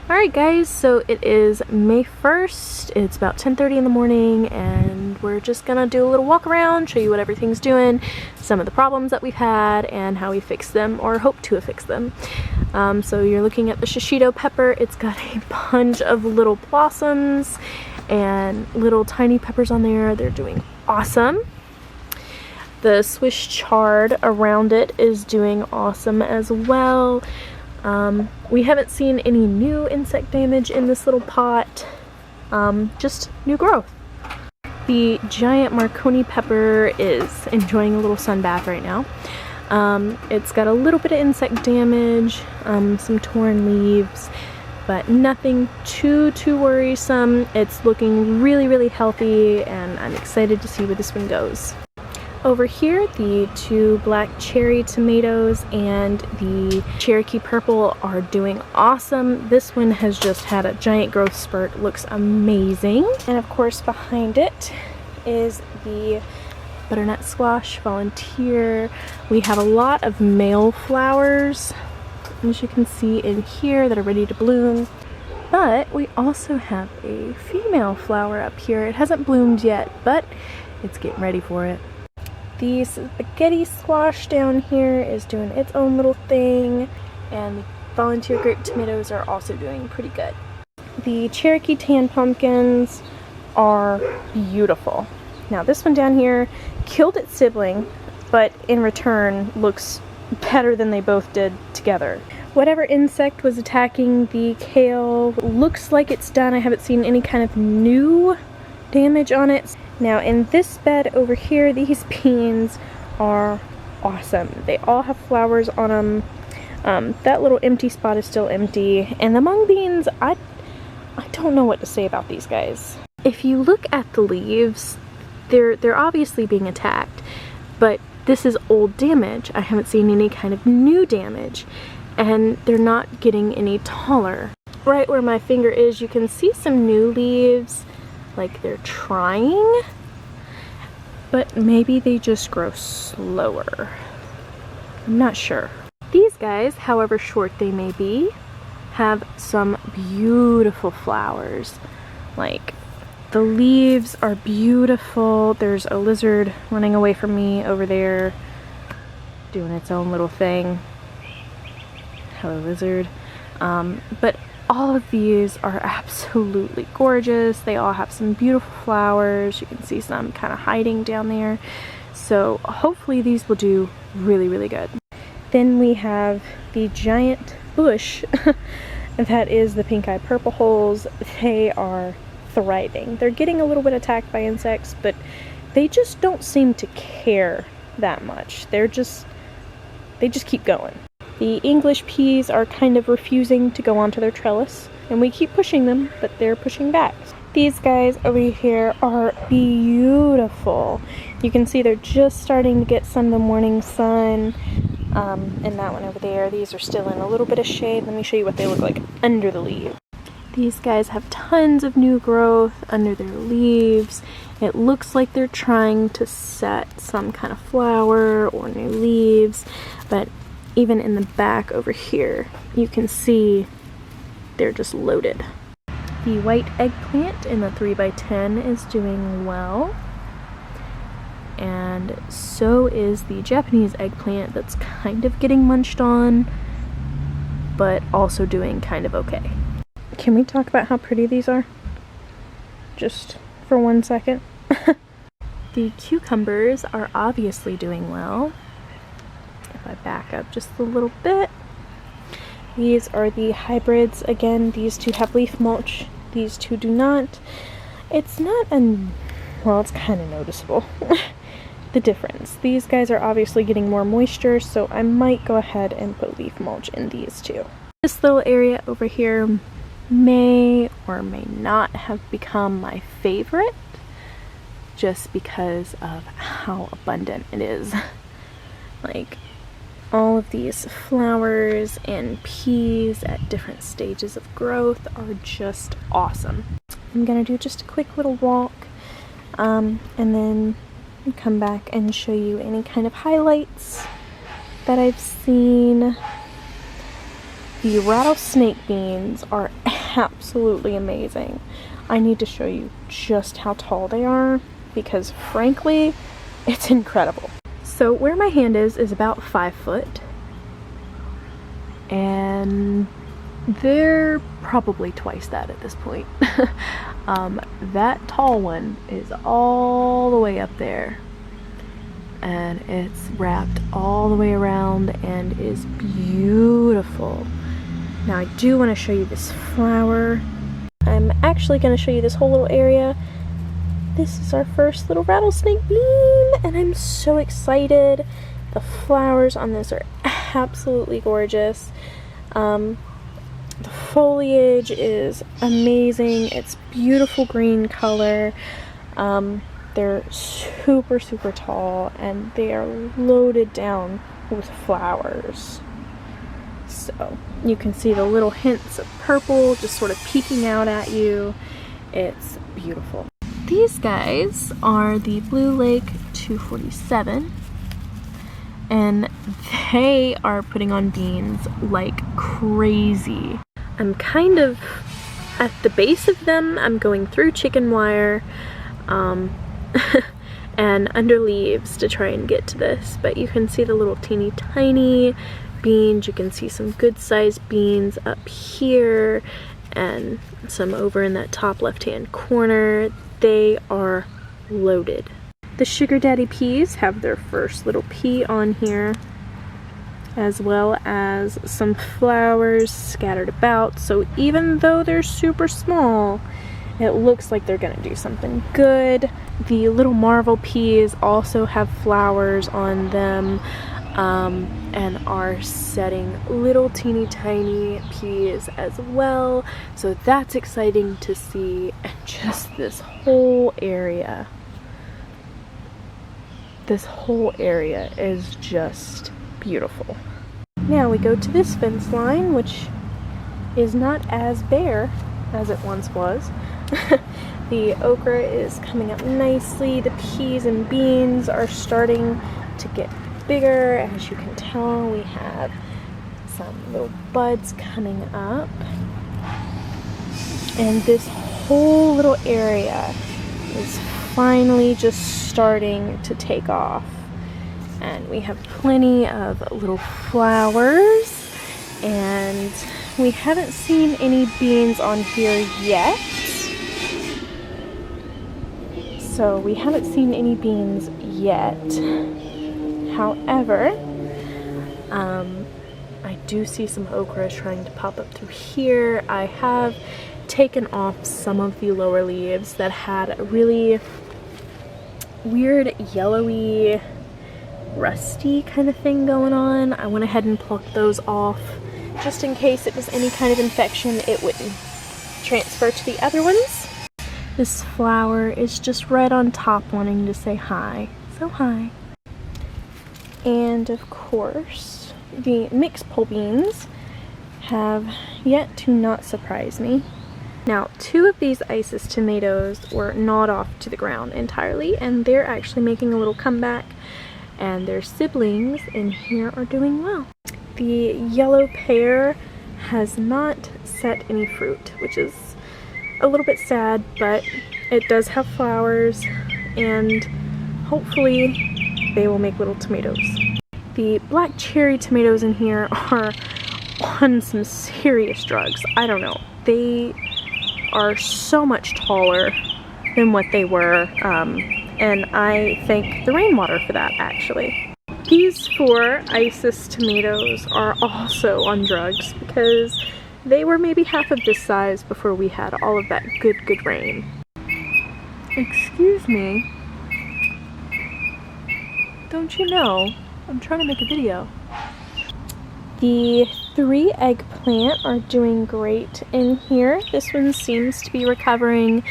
Alright guys, so it is May 1st, it's about 10:30 in the morning, and we're just gonna do a little walk around, show you what everything's doing, some of the problems that we've had, and how we fixed them, or hope to have fixed them. So you're looking at the Shishito Pepper. It's got a bunch of little blossoms and little tiny peppers on there. They're doing awesome. The Swiss chard around it is doing awesome as well. We haven't seen any new insect damage in this little pot, just new growth. The giant Marconi pepper is enjoying a little sun bath right now. It's got a little bit of insect damage, some torn leaves, but nothing too worrisome. It's looking really healthy, and I'm excited to see where this one goes. Over here, the two black cherry tomatoes and the Cherokee purple are doing awesome. This one has just had a giant growth spurt, looks amazing. And of course behind it is the Butternut Squash Volunteer. We have a lot of male flowers, as you can see in here, that are ready to bloom. But we also have a female flower up here. It hasn't bloomed yet, but it's getting ready for it. The spaghetti squash down here is doing its own little thing, and the volunteer grape tomatoes are also doing pretty good. The Cherokee tan pumpkins are beautiful. Now this one down here killed its sibling, but in return looks better than they both did together. Whatever insect was attacking the kale looks like it's done. I haven't seen any kind of new damage on it. Now in this bed over here, these beans are awesome. They all have flowers on them. That little empty spot is still empty. And the mung beans, I don't know what to say about these guys. If you look at the leaves, they're obviously being attacked, but this is old damage. I haven't seen any kind of new damage, and they're not getting any taller. Right where my finger is, you can see some new leaves. Like they're trying, but maybe they just grow slower. I'm not sure. These guys, however short they may be, have some beautiful flowers. Like the leaves are beautiful. There's a lizard running away from me over there, doing its own little thing. Hello, lizard. But all of these are absolutely gorgeous. They all have some beautiful flowers. You can see some kind of hiding down there. So hopefully these will do really good. Then we have the giant bush that is the pink eye purple holes. They are thriving. They're getting a little bit attacked by insects, but they just don't seem to care that much. They just keep going. The English peas are kind of refusing to go onto their trellis, and we keep pushing them, but they're pushing back. These guys over here are beautiful. You can see they're just starting to get some of the morning sun, and that one over there. These are still in a little bit of shade. Let me show you what they look like under the leaves. These guys have tons of new growth under their leaves. It looks like they're trying to set some kind of flower or new leaves, but even in the back over here, you can see they're just loaded. The white eggplant in the 3x10 is doing well, and so is the Japanese eggplant that's kind of getting munched on, but also doing kind of okay. Can we talk about how pretty these are? Just for 1 second. The cucumbers are obviously doing well. If I back up just a little bit, these are the hybrids. Again, these two have leaf mulch, these two do not. It's not well, it's kind of noticeable, the difference. These guys are obviously getting more moisture, so I might go ahead and put leaf mulch in these two. This little area over here may or may not have become my favorite, just because of how abundant it is. Like, all of these flowers and peas at different stages of growth are just awesome. I'm gonna do just a quick little walk, and then and come back and show you any kind of highlights that I've seen. The rattlesnake beans are absolutely amazing. I need to show you just how tall they are because frankly, it's incredible. So where my hand is about 5 foot, and they're probably twice that at this point. That tall one is all the way up there, and it's wrapped all the way around and is beautiful. Now I do want to show you this flower. I'm actually going to show you this whole little area. This is our first little rattlesnake bean, and I'm so excited. The flowers on this are absolutely gorgeous. The foliage is amazing. It's beautiful green color. They're super tall, and they are loaded down with flowers. So you can see the little hints of purple just sort of peeking out at you. It's beautiful. These guys are the Blue Lake 247, and they are putting on beans like crazy. I'm kind of at the base of them. I'm going through chicken wire and under leaves to try and get to this, but you can see the little teeny tiny beans. You can see some good sized beans up here and some over in that top left hand corner. They are loaded. The Sugar Daddy peas have their first little pea on here, as well as some flowers scattered about. So even though they're super small, it looks like they're gonna do something good. The little Marvel peas also have flowers on them, and are setting little teeny tiny peas as well. So that's exciting to see. And just this whole area is just beautiful. Now we go to this fence line, which is not as bare as it once was. The okra is coming up nicely. The peas and beans are starting to get bigger. As you can tell, we have some little buds coming up. And this whole little area is finally just starting to take off. And we have plenty of little flowers, and we haven't seen any beans on here yet. So we haven't seen any beans yet. However, I do see some okra trying to pop up through here. I have taken off some of the lower leaves that had a really weird yellowy, rusty kind of thing going on. I went ahead and plucked those off just in case it was any kind of infection, it wouldn't transfer to the other ones. This flower is just right on top wanting to say hi. So hi. And of course, the mixed pole beans have yet to not surprise me. Now, 2 of these Isis tomatoes were gnawed off to the ground entirely, and they're actually making a little comeback, and their siblings in here are doing well. The yellow pear has not set any fruit, which is a little bit sad, but it does have flowers, and hopefully they will make little tomatoes. The black cherry tomatoes in here are on some serious drugs. I don't know. They are so much taller than what they were, and I thank the rainwater for that, actually. These 4 Isis tomatoes are also on drugs because they were maybe half of this size before we had all of that good rain. Excuse me. Don't you know? I'm trying to make a video. The 3 eggplant are doing great in here. This one seems to be recovering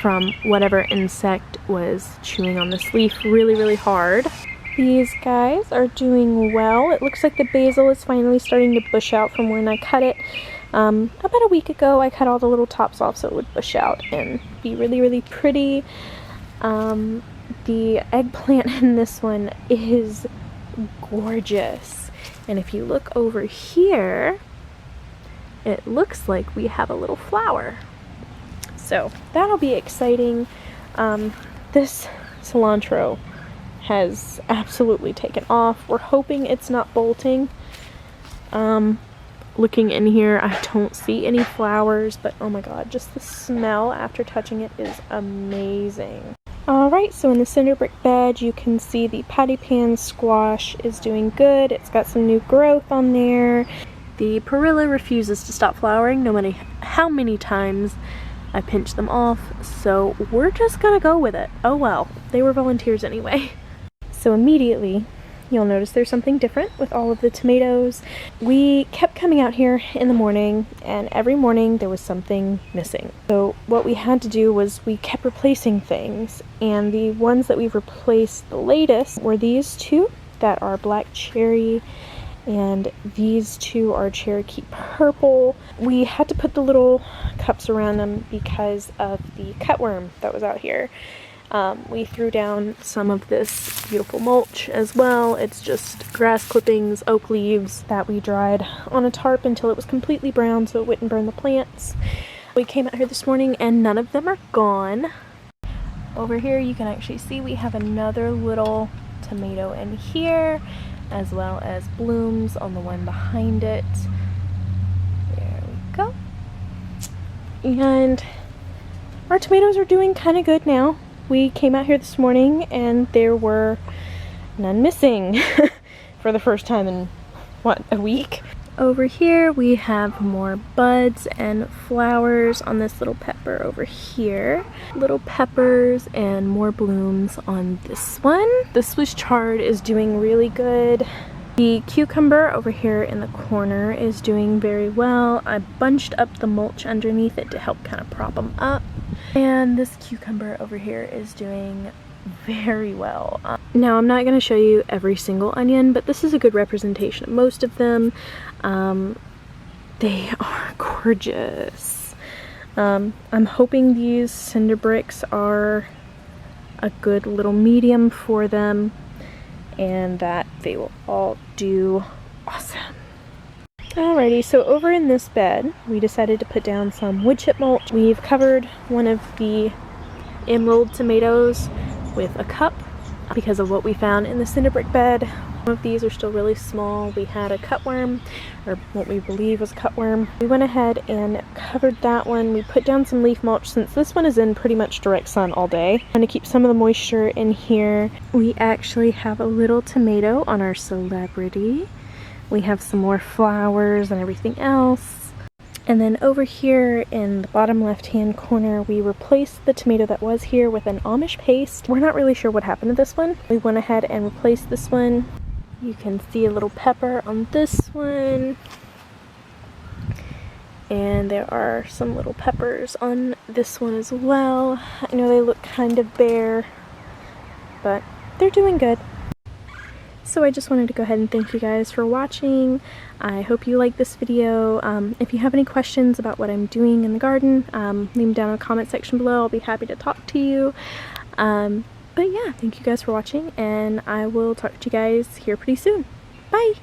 from whatever insect was chewing on this leaf really hard. These guys are doing well. It looks like the basil is finally starting to bush out from when I cut it. About a week ago I cut all the little tops off so it would bush out and be really pretty. the eggplant in this one is gorgeous. And if you look over here, it looks like we have a little flower. So that'll be exciting. This cilantro has absolutely taken off. We're hoping it's not bolting. Looking in here, I don't see any flowers, but oh my god, just the smell after touching it is amazing. Alright, so in the cinder brick bed, you can see the patty pan squash is doing good. It's got some new growth on there. The perilla refuses to stop flowering no matter how many times I pinch them off, so we're just gonna go with it. Oh well, they were volunteers anyway. So immediately, you'll notice there's something different with all of the tomatoes. We kept coming out here in the morning, and every morning there was something missing. So what we had to do was we kept replacing things, and the ones that we've replaced the latest were these two that are black cherry, and these two are Cherokee purple. We had to put the little cups around them because of the cutworm that was out here. We threw down some of this beautiful mulch as well. It's just grass clippings, oak leaves that we dried on a tarp until it was completely brown so it wouldn't burn the plants. We came out here this morning and none of them are gone. Over here you can actually see we have another little tomato in here, as well as blooms on the one behind it. There we go. And our tomatoes are doing kind of good now. We came out here this morning and there were none missing for the first time in, what, a week? Over here we have more buds and flowers on this little pepper over here. Little peppers and more blooms on this one. The Swiss chard is doing really good. The cucumber over here in the corner is doing very well. I bunched up the mulch underneath it to help kind of prop them up. And this cucumber over here is doing very well. Now I'm not going to show you every single onion, but this is a good representation of most of them. They are gorgeous. I'm hoping these cinder bricks are a good little medium for them and that they will all do awesome. Alrighty, so over in this bed, we decided to put down some wood chip mulch. We've covered one of the emerald tomatoes with a cup because of what we found in the cinder brick bed. Some of these are still really small. We had a cutworm, or what we believe was a cutworm. We went ahead and covered that one. We put down some leaf mulch since this one is in pretty much direct sun all day. And to keep some of the moisture in here, we actually have a little tomato on our celebrity. We have some more flowers and everything else. And then over here in the bottom left-hand corner, we replaced the tomato that was here with an Amish paste. We're not really sure what happened to this one. We went ahead and replaced this one. You can see a little pepper on this one. And there are some little peppers on this one as well. I know they look kind of bare, but they're doing good. So I just wanted to go ahead and thank you guys for watching. I hope you like this video. If you have any questions about what I'm doing in the garden, leave them down in the comment section below. I'll be happy to talk to you. But yeah, thank you guys for watching, and I will talk to you guys here pretty soon. Bye!